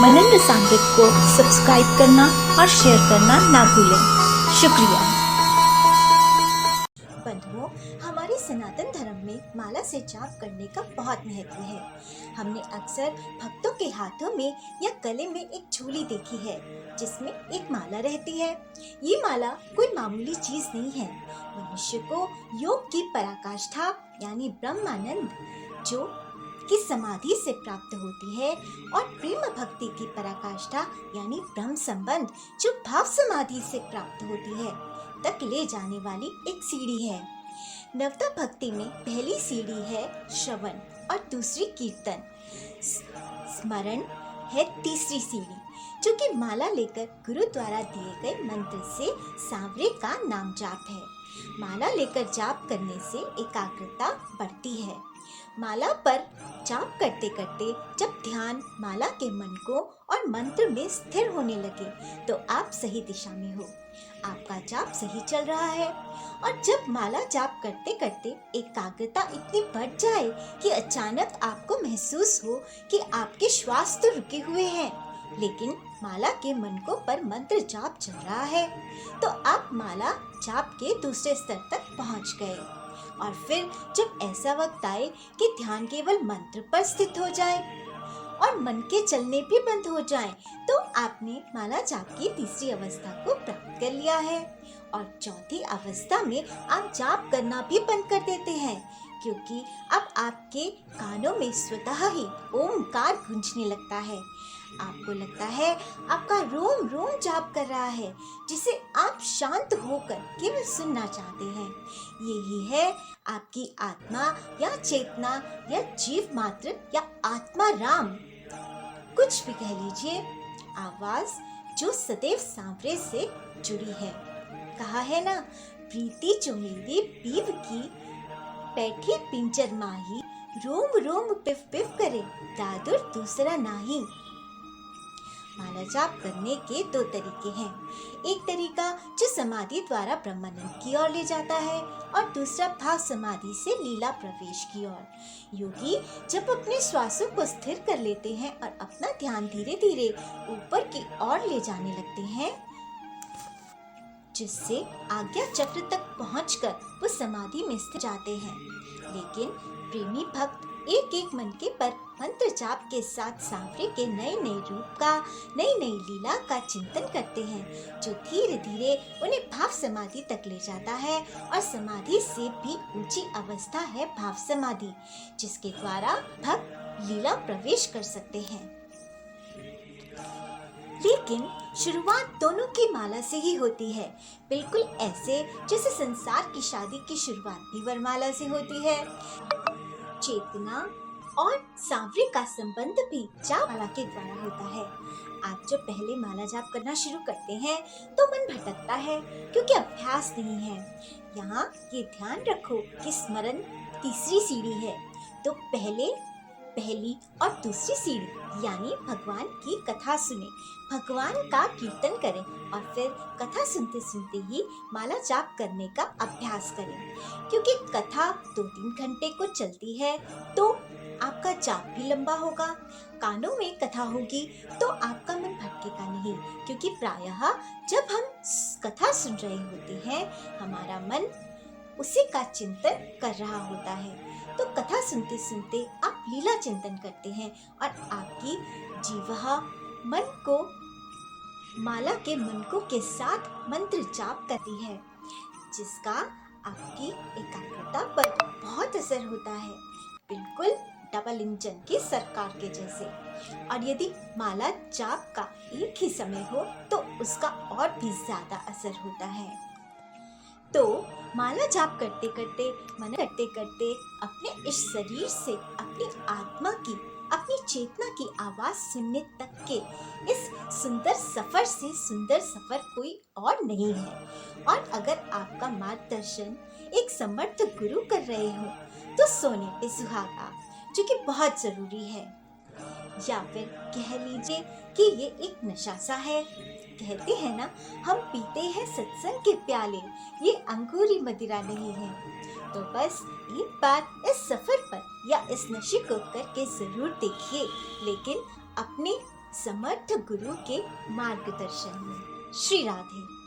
मनन रसामृत को सब्सक्राइब करना और शेयर करना ना भूलें। शुक्रिया। बंधुओं, हमारे सनातन धर्म में माला से जाप करने का बहुत महत्व है। हमने अक्सर भक्तों के हाथों में या गले में एक झोली देखी है जिसमें एक माला रहती है। ये माला कोई मामूली चीज नहीं है। मनुष्य को योग की पराकाष्ठा यानी ब्रह्मानंद जो की समाधि से प्राप्त होती है और प्रेम भक्ति की पराकाष्ठा यानी ब्रह्म संबंध जो भाव समाधि से प्राप्त होती है तक ले जाने वाली एक सीढ़ी है। नवता भक्ति में पहली सीढ़ी है श्रवण और दूसरी कीर्तन, स्मरण है तीसरी सीढ़ी जो कि माला लेकर गुरु द्वारा दिए गए मंत्र से सांवरे का नाम जाप है। माला लेकर जाप करने से एकाग्रता बढ़ती है। माला पर जाप करते करते जब ध्यान माला के मन को और मंत्र में स्थिर होने लगे तो आप सही दिशा में हो, आपका जाप सही चल रहा है। और जब माला जाप करते करते एकाग्रता इतनी बढ़ जाए कि अचानक आपको महसूस हो कि आपके श्वास तो रुके हुए हैं लेकिन माला के मनकों पर मंत्र जाप चल रहा है, तो आप माला जाप के दूसरे स्तर तक पहुंच गए। और फिर जब ऐसा वक्त आए कि ध्यान केवल मंत्र पर स्थित हो जाए और मन के चलने भी बंद हो जाए, तो आपने माला जाप की तीसरी अवस्था को प्राप्त कर लिया है। और चौथी अवस्था में आप जाप करना भी बंद कर देते हैं क्योंकि अब आपके कानों में स्वतः ही ओमकार गूंजने लगता है। आपको लगता है आपका रोम रोम जाप कर रहा है जिसे आप शांत होकर केवल सुनना चाहते हैं। यही है आपकी आत्मा या चेतना या जीव मात्र या आत्मा राम, कुछ भी कह लीजिए, आवाज जो सदैव सांवरे से जुड़ी है। कहा है ना, प्रीति जो मेरी पीव की बैठी पिंजर माही, रोम रोम पिफ पिफ करे दादुर दूसरा नाही। माला जाप करने के दो तरीके हैं। एक तरीका जो समाधि द्वारा ब्रह्मानंद की ओर ले जाता है और दूसरा भाव समाधि से लीला प्रवेश की ओर। योगी जब अपने श्वासों को स्थिर कर लेते हैं और अपना ध्यान धीरे धीरे ऊपर की ओर ले जाने लगते हैं जिससे आज्ञा चक्र तक पहुंचकर वो समाधि में स्थिर जाते हैं। लेकिन प्रेमी भक्त एक एक मनके पर मंत्र जाप के साथ सांवरे के नए नए रूप का, नई नई लीला का चिंतन करते हैं जो धीरे धीरे उन्हें भाव समाधि तक ले जाता है। और समाधि से भी ऊंची अवस्था है भाव समाधि जिसके द्वारा भक्त लीला प्रवेश कर सकते हैं। लेकिन शुरुआत दोनों की माला से ही होती है, बिल्कुल ऐसे जैसे संसार की शादी की शुरुआत भी वरमाला से होती है। चेतना और सांवरे का संबंध भी जाप माला के द्वारा होता है। आप जब पहले माला जाप करना शुरू करते हैं तो मन भटकता है क्योंकि अभ्यास नहीं है। यहाँ ये ध्यान रखो कि स्मरण तीसरी सीढ़ी है, तो पहली और दूसरी सीढ़ी यानी भगवान की कथा सुने, भगवान का कीर्तन करें और फिर कथा सुनते सुनते ही माला जाप करने का अभ्यास करें। क्योंकि कथा 2-3 घंटे को चलती है तो आपका जाप भी लंबा होगा। कानों में कथा होगी तो आपका मन भटकेगा नहीं, क्योंकि प्रायः जब हम कथा सुन रहे होते हैं हमारा मन उसी का चिंतन कर रहा होता है। तो कथा सुनते सुनते आप लीला चिंतन करते हैं और आपकी जीवहा मन को माला के मनकों के साथ मंत्र जाप करती है जिसका आपकी एकाग्रता पर बहुत असर होता है, बिल्कुल डबल इंजन की सरकार के जैसे। और यदि माला जाप का एक ही समय हो तो उसका और भी ज्यादा असर होता है। तो माला जाप करते करते, मन करते करते अपने इस शरीर से अपनी आत्मा की, अपनी चेतना की आवाज सुनने तक के इस सुंदर सफर से सुंदर सफर कोई और नहीं है। और अगर आपका मार्गदर्शन एक समर्थ गुरु कर रहे हो तो सोने पे सुहागा, जो कि बहुत जरूरी है। या फिर कह लीजिए कि ये एक नशा सा है। कहते हैं ना, हम पीते हैं सत्संग के प्याले, ये अंगूरी मदिरा नहीं है। तो बस एक बार इस सफर पर या इस नशे को करके जरूर देखिए, लेकिन अपने समर्थ गुरु के मार्गदर्शन में। श्री राधे।